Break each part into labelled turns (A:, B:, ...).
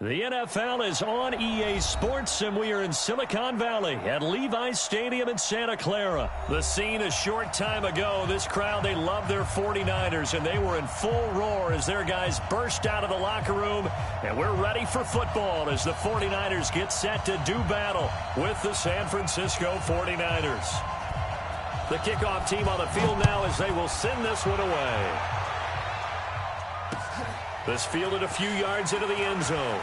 A: The NFL is on EA Sports, and we are in Silicon Valley at Levi's Stadium in Santa Clara. The scene a short time ago, this crowd, they love their 49ers, and they were in full roar as their guys burst out of the locker room, and we're ready for football as the 49ers get set to do battle with the San Francisco 49ers. The kickoff team on the field now as they will send this one away. This fielded a few yards into the end zone.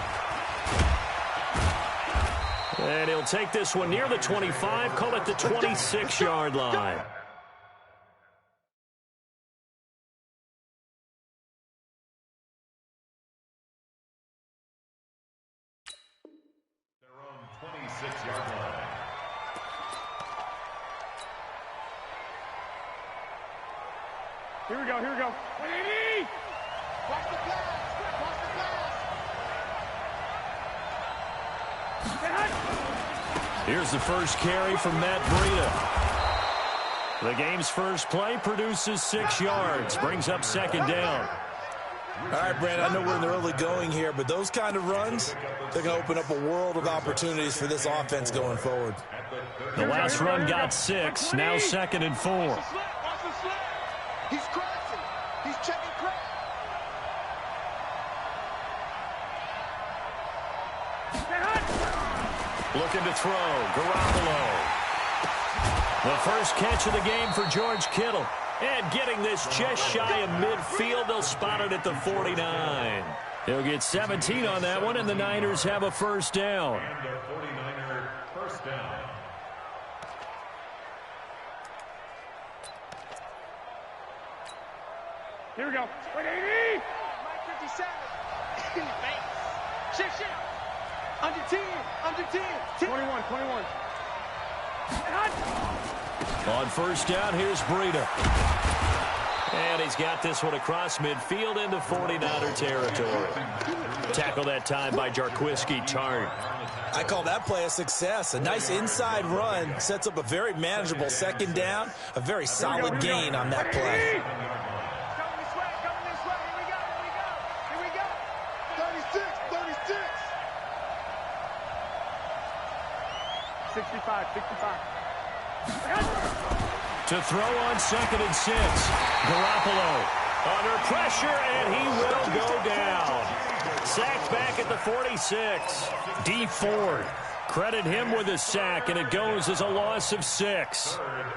A: And he'll take this one near the 25, call it the 26-yard line.
B: Their own 26-yard line.
C: Here we go, here we go. 180! Watch the pass! Watch the pass!
A: Here's the first carry from Matt Breida. The game's first play produces 6 yards, brings up second down.
D: All right, Brandon, I know we're in the early going here, but those kind of runs, they're going to open up a world of opportunities for this offense going forward.
A: The last run got 6, now 2nd and 4.
C: Watch the slip! He's crashing! He's checking crash!
A: Looking to throw, Garoppolo. The first catch of the game for George Kittle. And getting this just shy of midfield, they'll spot it at the 49. He'll get 17 on that one, and the Niners have a first down.
B: And a 49er first down.
C: Here we go. 180! Mike 57. Shift. Under 10. 21.
A: On first down, here's Breida. And he's got this one across midfield into 49er territory. Tackle that time by Jarquiski Tartt.
D: I call that play a success. A nice inside run sets up a very manageable second down, a very solid gain on that play.
C: Coming this way. Here we go. 36. 65.
A: To throw on 2nd and 6. Garoppolo under pressure, and he will go down. Sacked back at the 46. D. Ford. Credit him with a sack, and it goes as a loss of 6.
B: 3rd and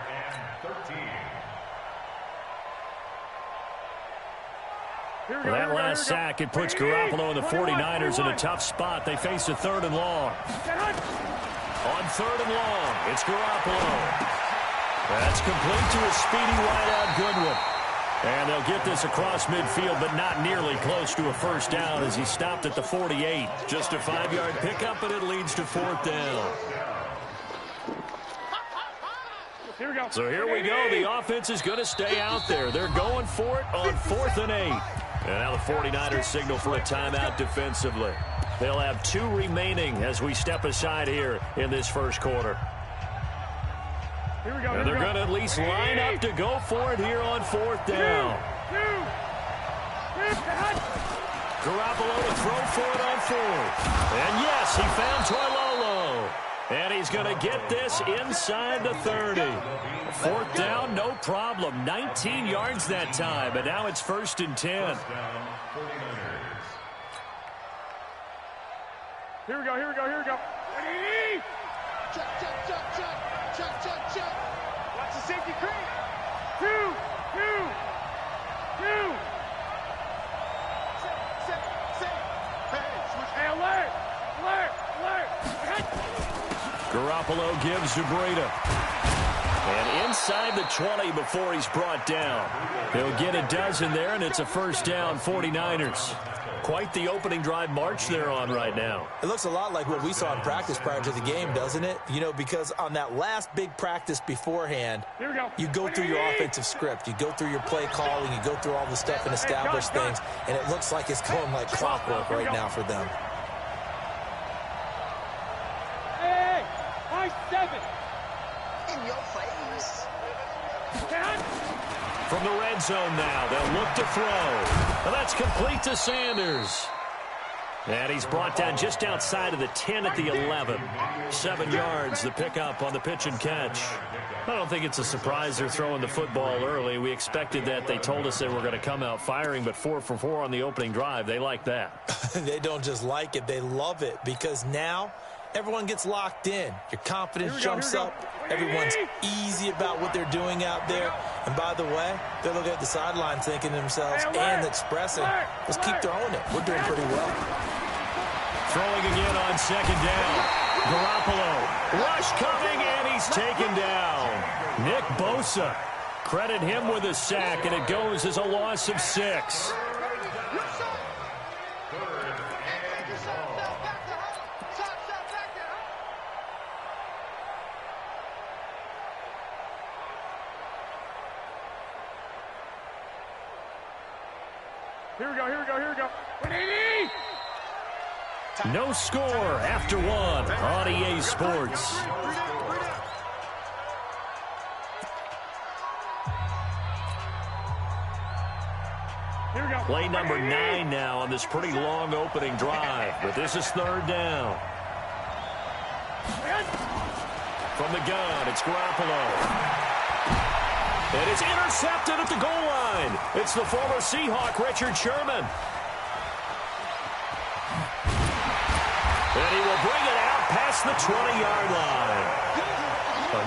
B: 13.
A: Well, that last sack, it puts Garoppolo and the 49ers in a tough spot. They face a 3rd and long. On 3rd and long, it's Garoppolo. That's complete to a speedy wideout Goodwin. And they'll get this across midfield, but not nearly close to a first down as he stopped at the 48. Just a 5-yard pickup, and it leads to 4th down.
C: Here we go.
A: So here we go. The offense is going to stay out there. They're going for it on 4th and 8. And now the 49ers signal for a timeout defensively. They'll have 2 remaining as we step aside here in this first quarter.
C: Here we go.
A: And they're going to at least line up to go for it here on 4th down. Garoppolo to throw for it on 4th. And yes, he found Toilolo. And he's going to get this inside the 30. 4th down, no problem. 19 yards that time, but now it's 1st and 10.
B: First down, 49ers.
C: Here we go. 180! Check. Watch the safety creep. 2. Hey, alert!
A: Garoppolo gives to Breida. And inside the 20 before he's brought down. He'll get a dozen there, and it's a first down, 49ers. Quite the opening drive march they're on right now.
D: It looks a lot like what we saw in practice prior to the game, doesn't it? You know, because on that last big practice beforehand,
C: Here we go.
D: you go through your offensive script. You go through your play calling. You go through all the stuff and establish things. And it looks like it's going like clockwork right now for them.
C: Hey! High 7!
E: In your face.
A: From the red zone now, they'll look to throw. Well, that's complete to Sanders. And he's brought down just outside of the 10 at the 11. 7 yards, the pickup on the pitch and catch. I don't think it's a surprise they're throwing the football early. We expected that. They told us they were going to come out firing, but 4 for 4 on the opening drive. They like that.
D: They don't just like it, they love it, because now everyone gets locked in. Your confidence jumps up. Everyone's easy about what they're doing out there. And by the way, they're looking at the sideline thinking to themselves and expressing, let's keep throwing it. We're doing pretty well.
A: Throwing again on second down. Garoppolo. Rush coming, and he's taken down. Nick Bosa. Credit him with a sack, and it goes as a loss of 6.
C: Here we go, here we go, here we go. 180!
A: No score after 1 on EA Sports.
C: Here we go.
A: Play number 9 now on this pretty long opening drive, but this is 3rd down. From the gun, it's Garoppolo. And it's intercepted at the goal line. It's the former Seahawk, Richard Sherman. And he will bring it out past the 20-yard line.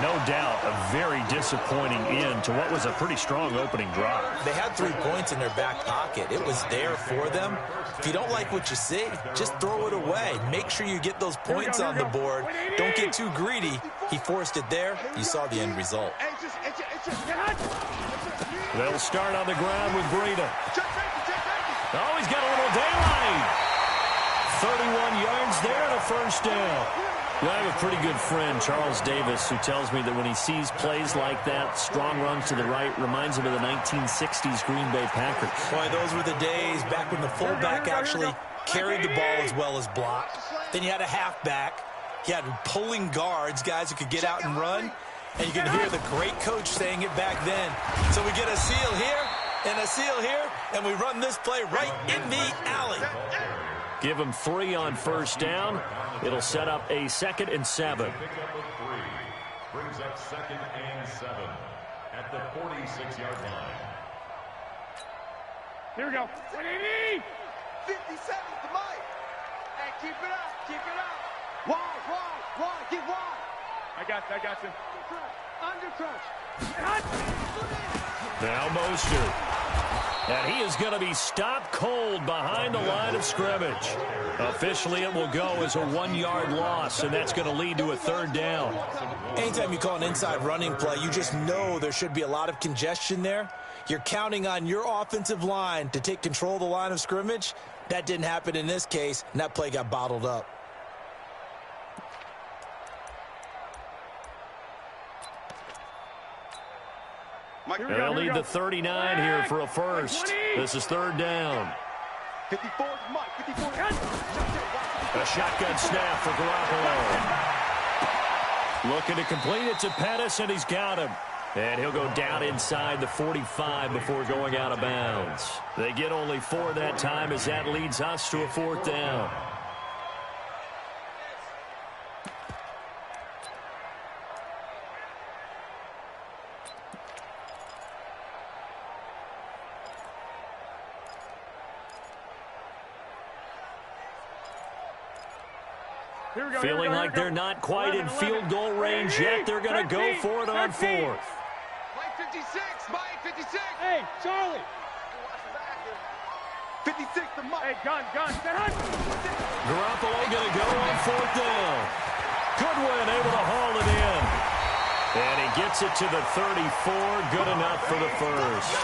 A: No doubt, a very disappointing end to what was a pretty strong opening drive.
D: They had 3 points in their back pocket. It was there for them. If you don't like what you see, just throw it away. Make sure you get those points on the board. Don't get too greedy. He forced it there. You saw the end result.
A: They'll start on the ground with Breida. Oh, he's got a little daylight. 31 yards there and a first down. I have a pretty good friend, Charles Davis, who tells me that when he sees plays like that, strong runs to the right, reminds him of the 1960s Green Bay Packers.
D: Boy, those were the days back when the fullback actually carried the ball as well as blocked. Then you had a halfback. You had pulling guards, guys who could get out and run. And you can hear the great coach saying it back then. So we get a seal here and a seal here, and we run this play right in the alley.
A: Give him 3 on first down. It'll set up a 2nd and 7.
B: Brings up 2nd and 7 at the 46-yard line.
C: Here we go. 180!
E: 57 to Mike.
C: Hey, keep it up, keep it up. Wide, get wide. I got you. Under crunch.
A: Now Mostert. And he is going to be stopped cold behind the line of scrimmage. Officially, it will go as a 1-yard loss, and that's going to lead to a 3rd down.
D: Anytime you call an inside running play, you just know there should be a lot of congestion there. You're counting on your offensive line to take control of the line of scrimmage. That didn't happen in this case, and that play got bottled up.
A: And they'll need the 39 here for a first. This is 3rd down.
C: 54, Mike, 54.
A: A shotgun snap for Garoppolo. Looking to complete it to Pettis, and he's got him. And he'll go down inside the 45 before going out of bounds. They get only 4 that time, as that leads us to a 4th down. Feeling like they're not quite in field goal range yet. They're going to go for it on 4th.
C: Mike 56, Mike 56. Hey, Charlie. 56 to Mike. Hey, gun.
A: Garoppolo going to go on 4th down. Goodwin able to haul it in. And he gets it to the 34. Good enough for the first.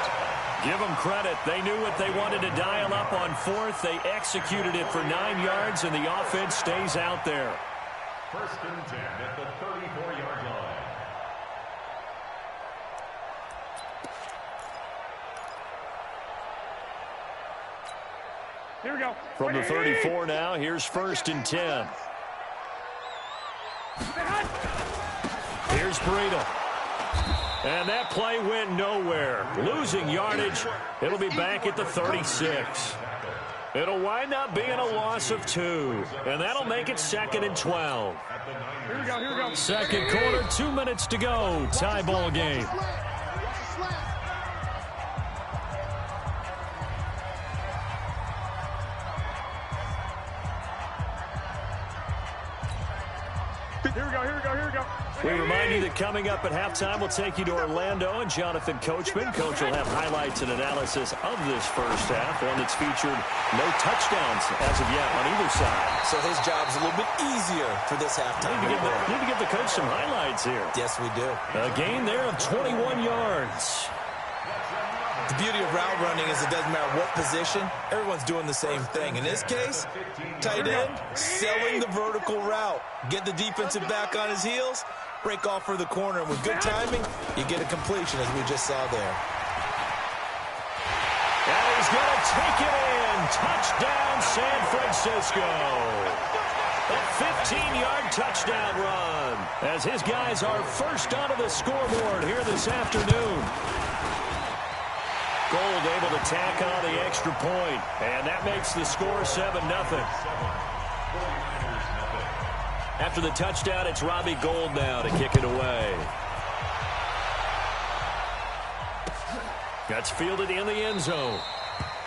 A: Give them credit. They knew what they wanted to dial up on 4th. They executed it for 9 yards, and the offense stays out there.
B: 1st and 10 at the 34-yard line.
C: Here we go.
A: From the 34 now, here's 1st and 10. Here's Breida. And that play went nowhere. Losing yardage. It'll be back at the 36. It'll wind up being a loss of 2, and that'll make it 2nd and 12.
C: Here we go.
A: Second quarter, 2 minutes to go. Tie ball game.
C: Here we go.
A: We remind you that coming up at halftime, we'll take you to Orlando and Jonathan Coachman. Coach will have highlights and analysis of this first half, one that's featured no touchdowns as of yet on either side.
D: So his job's a little bit easier for this halftime.
A: Need to give the coach some highlights here.
D: Yes, we do.
A: A gain there of 21 yards.
D: The beauty of route running is it doesn't matter what position, everyone's doing the same thing. In this case, tight end, selling the vertical route. Get the defensive back on his heels, break off for the corner, and with good timing, you get a completion, as we just saw there.
A: And he's going to take it in. Touchdown, San Francisco. A 15-yard touchdown run as his guys are first onto the scoreboard here this afternoon. Gold able to tack on the extra point, and that makes the score 7-0. After the touchdown, it's Robbie Gould now to kick it away. That's fielded in the end zone.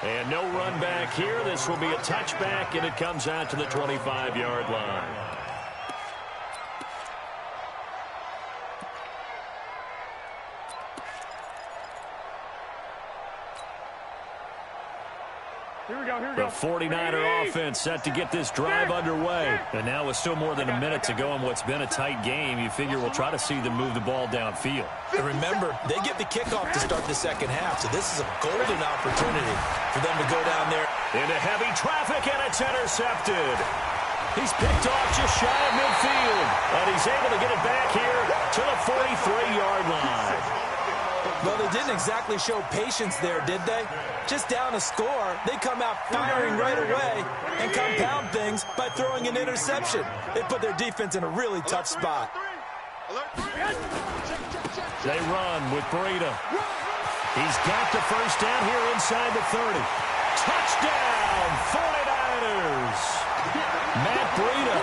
A: And no run back here. This will be a touchback, and it comes out to the 25-yard line. The 49er offense set to get this drive underway. And now with still more than a minute to go in what's been a tight game, you figure we'll try to see them move the ball downfield.
D: And remember, they get the kickoff to start the second half, so this is a golden opportunity for them to go down there.
A: Into heavy traffic, and it's intercepted. He's picked off just shy of midfield, and he's able to get it back here to the 43-yard line.
D: Well, they didn't exactly show patience there, did they? Just down a score, they come out firing right away and compound things by throwing an interception. They put their defense in a really tough spot.
A: They run with Breida. He's got the first down here inside the 30. Touchdown, 49ers! Matt Breida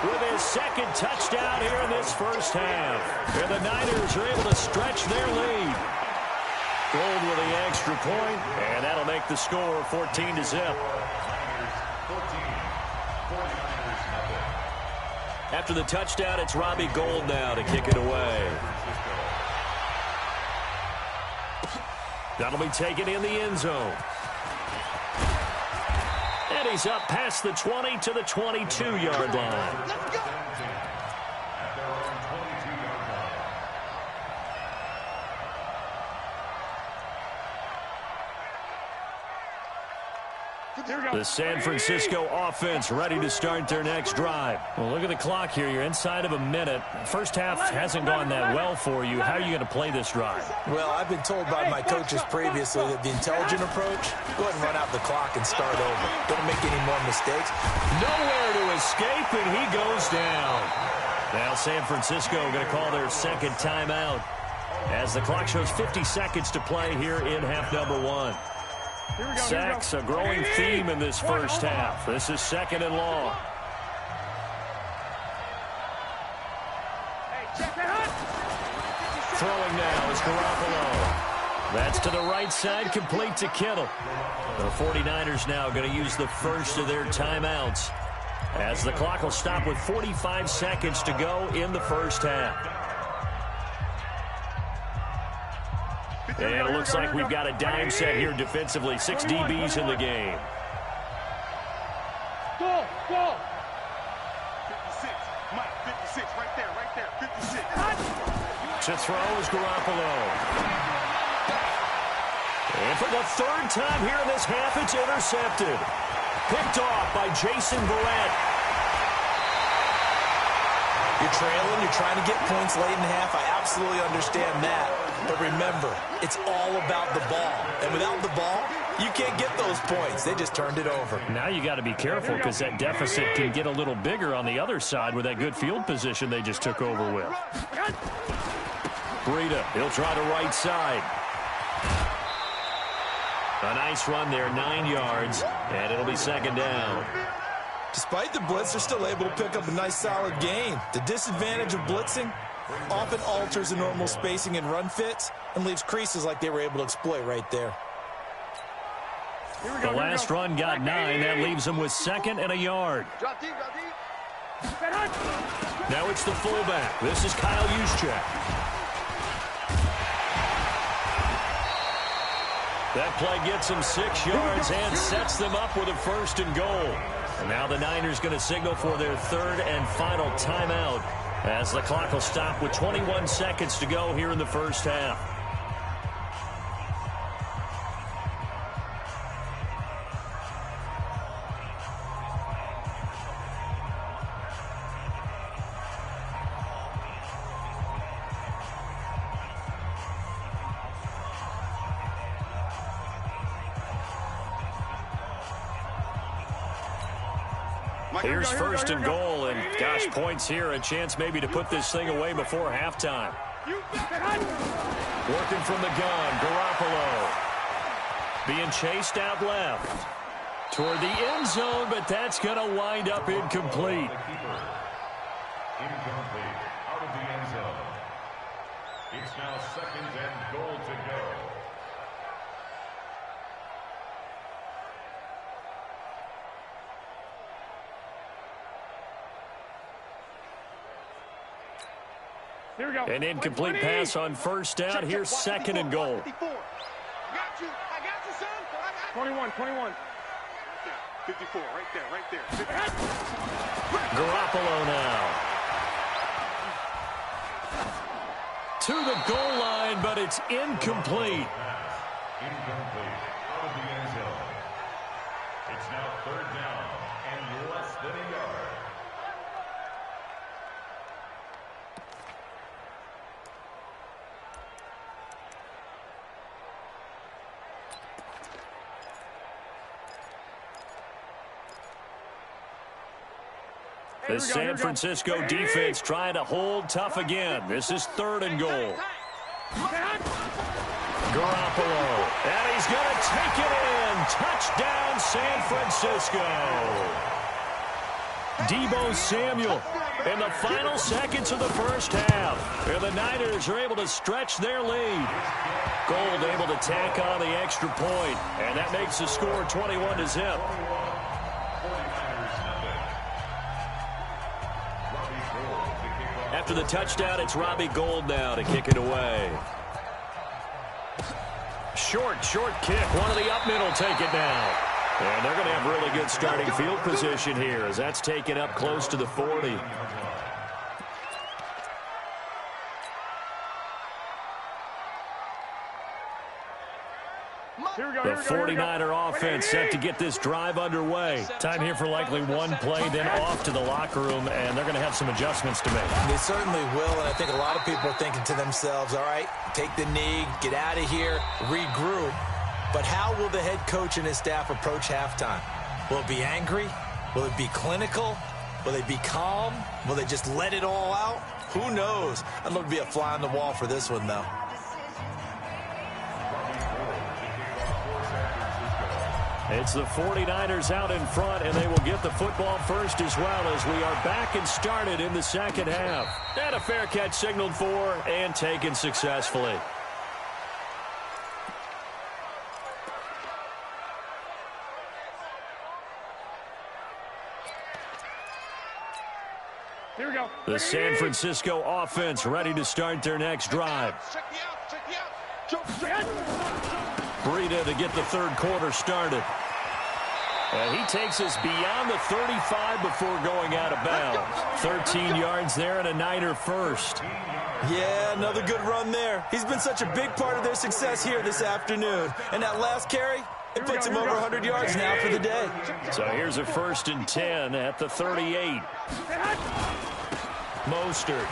A: with his second touchdown here in this first half. And the Niners are able to stretch their lead. Gould with the extra point, and that'll make the score 14-0. After the touchdown, it's Robbie Gould now to kick it away. That'll be taken in the end zone. And he's up past the 20 to the 22-yard line.
E: Let's go.
A: The San Francisco offense ready to start their next drive. Well, look at the clock here. You're inside of a minute. First half hasn't gone that well for you. How are you going to play this drive?
D: Well, I've been told by my coaches previously that the intelligent approach, go ahead and run out the clock and start over. Don't make any more mistakes.
A: Nowhere to escape, and he goes down. Now San Francisco going to call their second timeout as the clock shows 50 seconds to play here in half number one. Sacks, a growing theme in this first half. This is second and long. Throwing now is Garoppolo. That's to the right side, complete to Kittle. The 49ers now going to use the first of their timeouts as the clock will stop with 45 seconds to go in the first half. And it looks like we've got a dime set here defensively. 6 DBs in the game.
C: Go!
E: 56, Mike, 56, right there, 56.
A: To throw is Garoppolo. And for the third time here in this half, it's intercepted. Picked off by Jason Verrett.
D: You're trailing, you're trying to get points late in the half. I absolutely understand that. But remember, it's all about the ball. And without the ball, you can't get those points. They just turned it over.
A: Now you got to be careful because that deficit can get a little bigger on the other side with that good field position they just took over with. Breida, he'll try the right side. A nice run there, 9 yards, and it'll be second down.
D: Despite the blitz, they're still able to pick up a nice solid gain. The disadvantage of blitzing often alters the normal spacing and run fits and leaves creases like they were able to exploit right there.
A: The last run got 9. That leaves them with 2nd and a yard. Now it's the fullback. This is Kyle Juszczyk. That play gets them 6 yards and sets them up with a 1st and goal. And now the Niners going to signal for their 3rd and final timeout as the clock will stop with 21 seconds to go here in the first half. Here's 1st and goal, and gosh, points here, a chance maybe to put this thing away before halftime. Working from the gun, Garoppolo. Being chased out left. Toward the end zone, but that's going to wind up incomplete.
B: Incomplete. Out of the end zone. It's now 2nd and goal to go.
C: Here we go.
A: An incomplete pass on 1st down. Here's 2nd and goal.
C: 21.
E: 54, right there.
A: Garoppolo now. To the goal line, but it's incomplete.
B: Incomplete. Out of the end zone. It's now 3rd down and less than a yard.
A: The San Francisco defense trying to hold tough again. This is 3rd and goal. Garoppolo, and he's going to take it in. Touchdown, San Francisco. Deebo Samuel in the final seconds of the first half. And the Niners are able to stretch their lead. Gold able to tack on the extra point, and that makes the score 21-0. After the touchdown, it's Robbie Gould now to kick it away. Short kick. One of the up middle take it now. And they're going to have really good starting field position here as that's taken up close to the 40. The 49er offense set to get this drive underway. Time here for likely one play, then off to the locker room, and they're going to have some adjustments to make.
D: They certainly will, and I think a lot of people are thinking to themselves, all right, take the knee, get out of here, regroup. But how will the head coach and his staff approach halftime? Will it be angry? Will it be clinical? Will they be calm? Will they just let it all out? Who knows? I'd love to be a fly on the wall for this one, though.
A: It's the 49ers out in front, and they will get the football first as well as we are back and started in the second half. And a fair catch signaled for and taken successfully.
C: Here we go.
A: The San Francisco offense ready to start their next drive. Breida to get the third quarter started. And he takes us beyond the 35 before going out of bounds. 13 yards there and a Niner first.
D: Yeah, another good run there. He's been such a big part of their success here this afternoon. And that last carry, it puts him over 100 yards now for the day.
A: So here's a 1st and 10 at the 38. Mostert.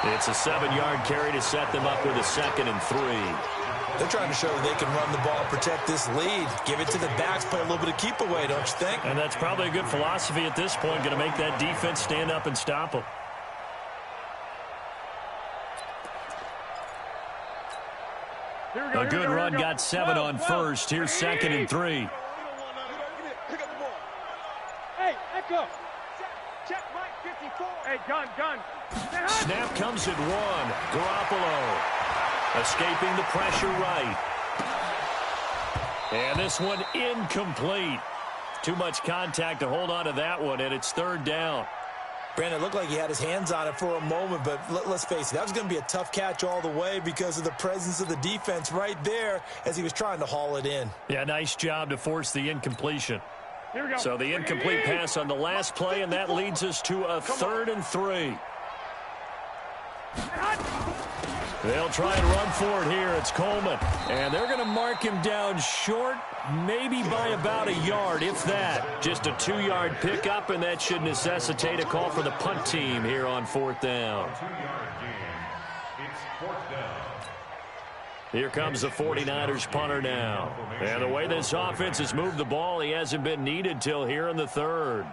A: It's a 7-yard carry to set them up with a 2nd and 3.
D: They're trying to show that they can run the ball and protect this lead. Give it to the backs, play a little bit of keep away, don't you think?
A: And that's probably a good philosophy at this point, going to make that defense stand up and stop them. A good run got 7 on first. Here's 2nd and 3.
C: Hey, echo. Check Mike 54. Hey, gun.
A: Snap comes at 1. Garoppolo escaping the pressure right. And this one incomplete. Too much contact to hold on to that one, and it's 3rd down.
D: Brandon, it looked like he had his hands on it for a moment, but let's face it, that was going to be a tough catch all the way because of the presence of the defense right there as he was trying to haul it in.
A: Yeah, nice job to force the incompletion.
C: Here we go.
A: So the incomplete pass on the last play, and that leads us to a 3rd and 3. They'll try and run for it here. It's Coleman. And they're going to mark him down short, maybe by about a yard, if that. Just a 2-yard pickup, and that should necessitate a call for the punt team here on 4th down.
B: 2-yard gain. It's 4th down.
A: Here comes the 49ers punter now. And the way this offense has moved the ball, he hasn't been needed till here in the 3rd.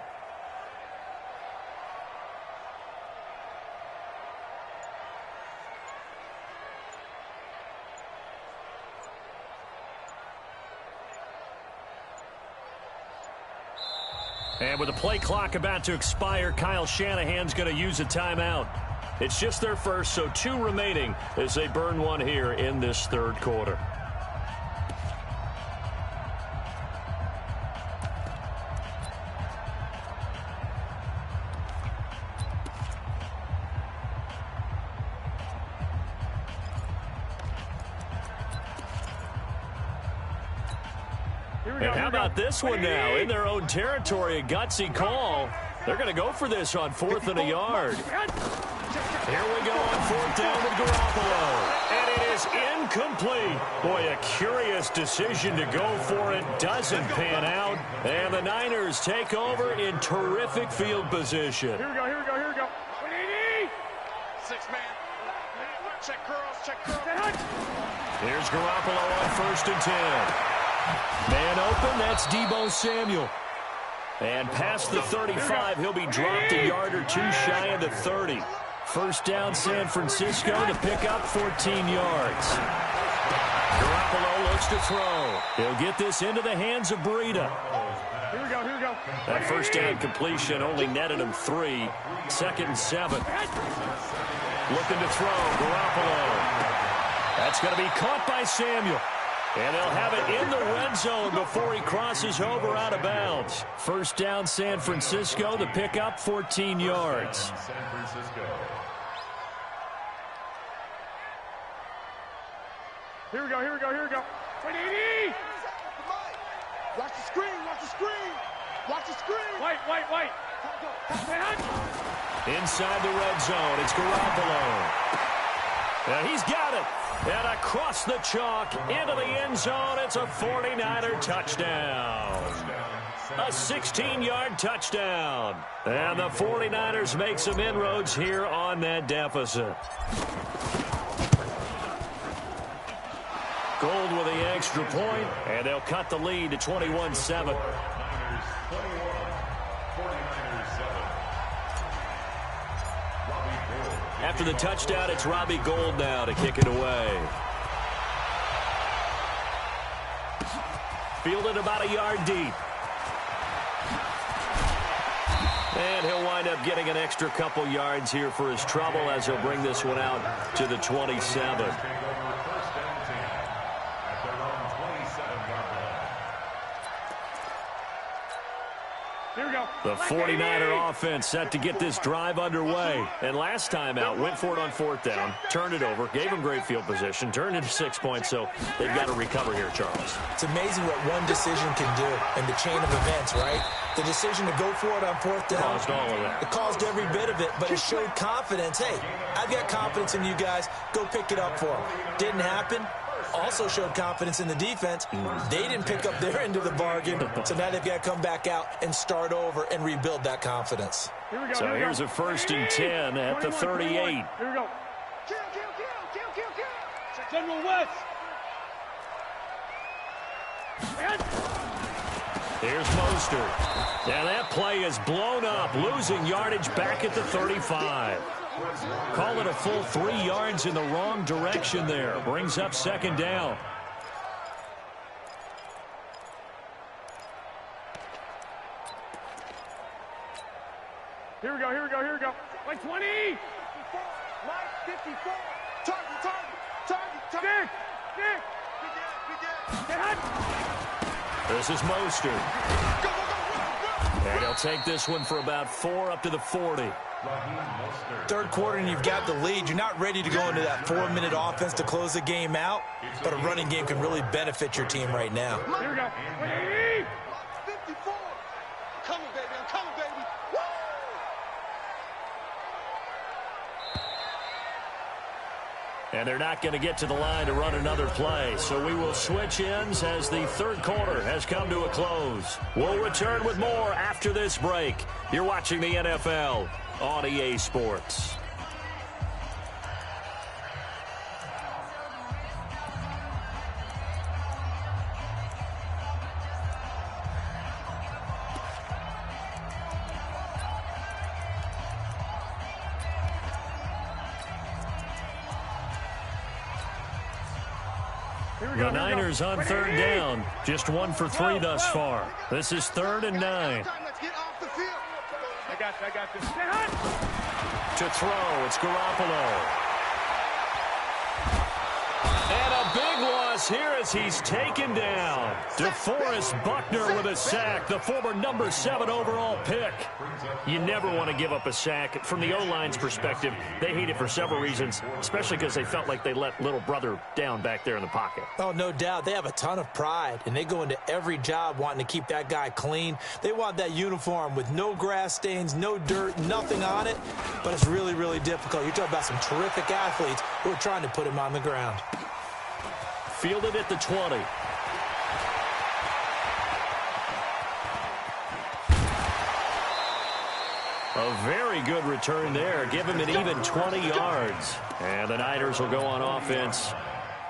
A: And with the play clock about to expire, Kyle Shanahan's going to use a timeout. It's just their first, so 2 remaining as they burn one here in this 3rd quarter. And how about this one now? In their own territory, a gutsy call. They're going to go for this on 4th and a yard. Here we go on 4th down with Garoppolo. And it is incomplete. Boy, a curious decision to go for it. Doesn't pan out. And the Niners take over in terrific field position.
C: Here we go.
E: 6-man. Check curls.
A: Here's Garoppolo on 1st and 10. Man open, that's Deebo Samuel. And past the 35, he'll be dropped a yard or 2 shy of the 30. 1st down, San Francisco to pick up 14 yards. Garoppolo looks to throw. He'll get this into the hands of Breida.
C: Here we go.
A: That 1st down completion only netted him 3. 2nd and 7. Looking to throw, Garoppolo. That's going to be caught by Samuel. And they'll have it in the red zone before he crosses over out of bounds. 1st down, San Francisco to pick up 14 yards.
B: San Francisco.
C: Here we go.
E: Watch the screen.
C: White.
A: Inside the red zone, it's Garoppolo. And he's got it. And across the chalk, into the end zone, it's a 49er touchdown. A 16-yard touchdown. And the 49ers make some inroads here on that deficit. Gold with the extra point, and they'll cut the lead to 21-7. After the touchdown, it's Robbie Gould now to kick it away. Fielded about a yard deep. And he'll wind up getting an extra couple yards here for his trouble as he'll bring this one out to the 27. The 49er offense set to get this drive underway. And last time out, went for it on 4th down, turned it over, gave him great field position, turned into 6 points, so they've got to recover here, Charles.
D: It's amazing what one decision can do in the chain of events, right? The decision to go for it on 4th down.
A: Caused all of that.
D: It caused every bit of it, but it showed confidence. Hey, I've got confidence in you guys. Go pick it up for them. Didn't happen. Also showed confidence in the defense. They didn't pick up their end of the bargain, so now they've got to come back out and start over and rebuild that confidence.
A: So here's a 1st and 10 at the 38.
C: Here we go. Kill. General West.
A: Here's Mostert. And that play is blown up, losing yardage back at the 35. Call it a full 3 yards in the wrong direction there. Brings up second down.
C: Here we go, here we go, here we go. Like 20! 54, Mike, 54. Target. Dick!
A: This is Mostert.
C: Go!
A: And he'll take this one for about 4 up to the 40.
D: Third quarter and you've got the lead. You're not ready to go into that 4-minute offense to close the game out, but a running game can really benefit your team right now.
C: Here we go. 54. I'm coming, baby. Woo!
A: And they're not going to get to the line to run another play. So we will switch ends as the third quarter has come to a close. We'll return with more after this break. You're watching the NFL on EA Sports. The Niners on third down. Just 1 for 3 thus far. This is 3rd and 9.
C: Let's get off the field. I got this.
A: To throw, it's Garoppolo. And a big loss here as he's taken down. DeForest Buckner with a sack, the former number 7 overall pick. You never want to give up a sack. From the O-line's perspective, they hate it for several reasons, especially because they felt like they let little brother down back there in the pocket.
D: Oh, no doubt. They have a ton of pride, and they go into every job wanting to keep that guy clean. They want that uniform with no grass stains, no dirt, nothing on it, but it's really, really difficult. You're talking about some terrific athletes who are trying to put him on the ground.
A: Fielded at the 20. A very good return there. Give him an even 20 yards. And the Niners will go on offense.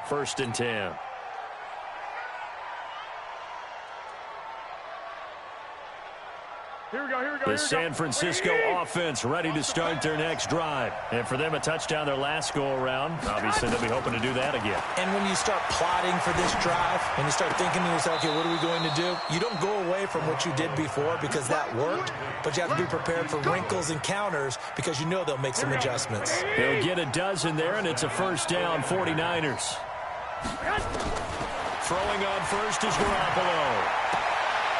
A: 1st and 10.
C: Here we go.
A: The San Francisco offense ready to start their next drive. And for them, a touchdown their last go-around. Obviously, they'll be hoping to do that again.
D: And when you start plotting for this drive, when you start thinking to yourself, okay, what are we going to do? You don't go away from what you did before because that worked, but you have to be prepared for wrinkles and counters because you know they'll make some adjustments.
A: They'll get a dozen there, and it's a 1st down, 49ers. Throwing on first is Garoppolo.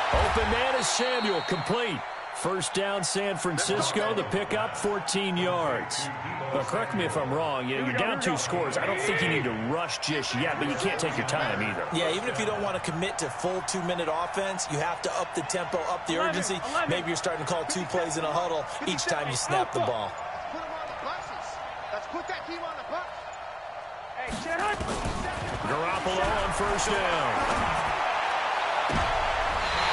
A: Open man is Samuel, complete. 1st down, San Francisco. The pickup, 14 yards. Well, correct me if I'm wrong. You're down 2 scores. I don't think you need to rush just yet, but you can't take your time either.
D: Yeah, even if you don't want to commit to full 2-minute offense, you have to up the tempo, up the urgency. Maybe you're starting to call 2 plays in a huddle each time you snap the ball.
C: Put him on the buses. Let's put that team on the bus. Hey,
A: Garoppolo on 1st down.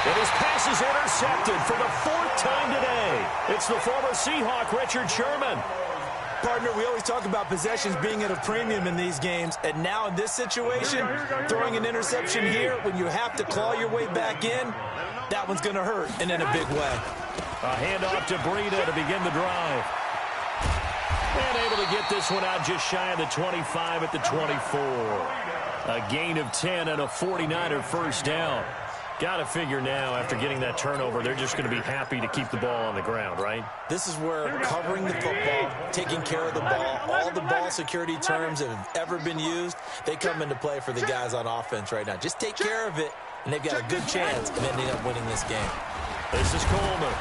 A: And his pass is intercepted for the 4th time today. It's the former Seahawk, Richard Sherman.
D: Partner, we always talk about possessions being at a premium in these games, and now in this situation, throwing an interception here when you have to claw your way back in, that one's going to hurt, and in a big way.
A: A handoff to Breida to begin the drive. And able to get this one out just shy of the 25 at the 24. A gain of 10 and a 49er 1st down. Got to figure now, after getting that turnover, they're just going to be happy to keep the ball on the ground, right?
D: This is where covering the football, taking care of the ball, all the ball security terms that have ever been used, they come into play for the guys on offense right now. Just take care of it, and they've got a good chance of ending up winning this game.
A: This is Coleman.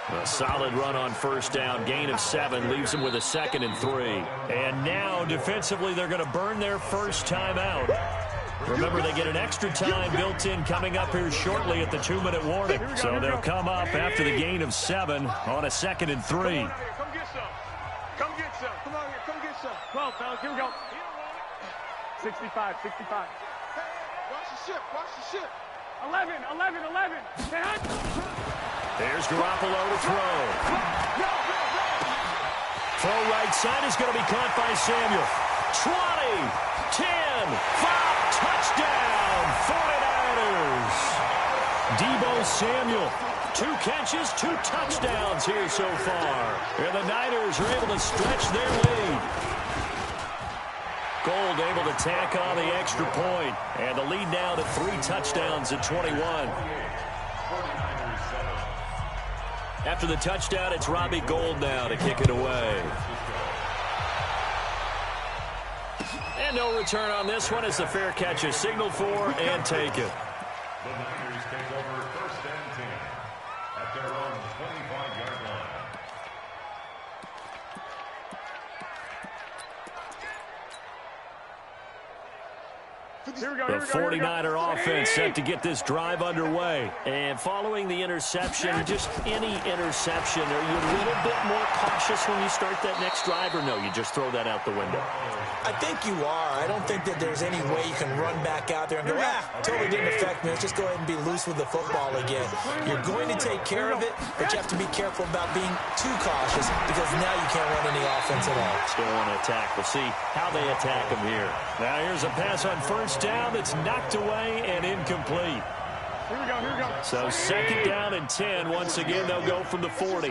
A: A solid run on 1st down. Gain of 7 leaves them with a 2nd and 3. And now, defensively, they're going to burn their first time out. Remember, they get an extra time built in coming up here shortly at the 2-minute warning. So they'll come up after the gain of 7 on a 2nd and 3.
C: Come get some. Come get some. Come on here. Come get some. 12, fellas. Here we go. 65. Hey, watch the ship. Watch the ship. 11.
A: There's Garoppolo to throw. Throw right side is going to be caught by Samuel. 20, 10, 5. Touchdown, 49ers. Deebo Samuel, 2 catches, 2 touchdowns here so far. And the Niners are able to stretch their lead. Gold able to tack on the extra point. And the lead now to 3 touchdowns at 21. After the touchdown, it's Robbie Gould now to kick it away. And no return on this one as the fair catch is signaled for and taken.
B: The Niners take over 1st and 10 at their own 25-yard line.
A: The 49er offense set to get this drive underway. And following the interception, just any interception, are you a little bit more cautious when you start that next drive, or no, you just throw that out the window?
D: I think you are. I don't think that there's any way you can run back out there and go, totally didn't affect me. Let's just go ahead and be loose with the football again. You're going to take care of it, but you have to be careful about being too cautious because now you can't run any offense at all.
A: Still want to attack. We'll see how they attack them here. Now here's a pass on 1st down that's knocked away and incomplete.
C: Here we go.
A: So 2nd down and 10. Once again, they'll go from the 40.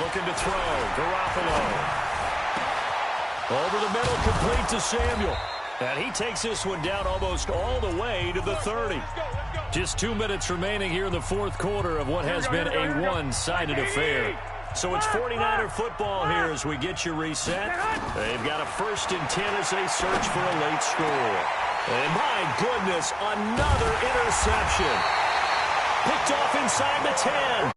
A: Looking to throw. Garoppolo. Over the middle, complete to Samuel. And he takes this one down almost all the way to the 30. Just 2 minutes remaining here in the 4th quarter of what has been a one-sided affair. So it's 49er football here as we get you reset. They've got a 1st and 10 as they search for a late score. And my goodness, another interception. Picked off inside the 10.